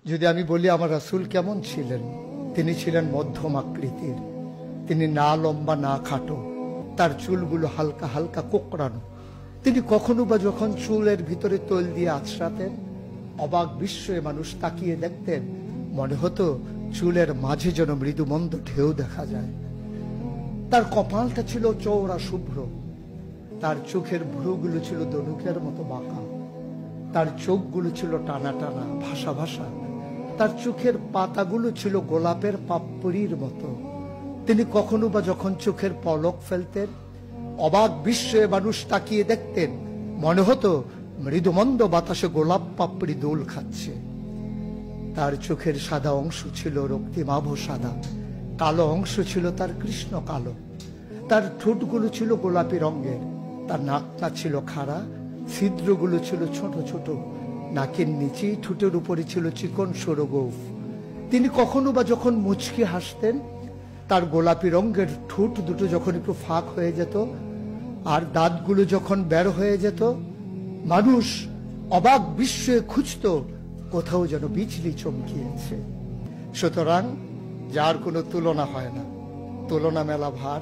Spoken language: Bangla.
যদি আমি বলি আমার রাসূল কেমন ছিলেন, তিনি ছিলেন মধ্যম আকৃতির। তিনি না লম্বা না খাটো, তার চুলগুলো হালকা হালকা কোঁকড়ানো। তিনি কখনো বা যখন চুলের ভিতরে তৈল দিয়ে আছড়াতেন, অবাক বিস্ময়ে মানুষ তাকিয়ে দেখতেন, মনে হতো চুলের মাঝে যেন মৃদুমন্দ ঢেউ দেখা যায়। তার কপালটা ছিল চওড়া শুভ্র, তার চোখের ভ্রুগুলো ছিল ধনুকের মতো বাঁকা, তার চোখগুলো ছিল টানা টানা ভাসা ভাসা, তার চোখের পাতাগুলো ছিল গোলাপের পাপড়ির মতো। তিনি কখনো বা যখন চোখের পলক ফেলতেন, অবাক বিস্ময়ে মানুষ তাকিয়ে দেখতেন, মনে হতো মৃদুমন্দ বাতাসে গোলাপ পাপড়ি দোল খাচ্ছে। তার চোখের সাদা অংশ ছিল রক্তিমাভ সাদা, কালো অংশ ছিল তার কৃষ্ণ কালো। তার ঠোঁটগুলো ছিল গোলাপি রঙের, তার নাকটা ছিল খাড়া, ছিদ্রগুলো ছিল ছোট ছোট, নাকের নিচে ঠোঁটের উপরে ছিল চিকন সরু গোঁফ। তিনি কখনো বা যখন মুচকি হাসতেন, তার গোলাপি রঙের ঠোঁট দুটো যখন একটু ফাঁক হয়ে যেত আর দাঁতগুলো যখন বের হয়ে যেত, মানুষ অবাক বিস্ময়ে খুঁজত কোথাও যেন বিজলি চমকিয়েছে। সুতরাং যার কোনো তুলনা হয় না, তুলনা মেলা ভার।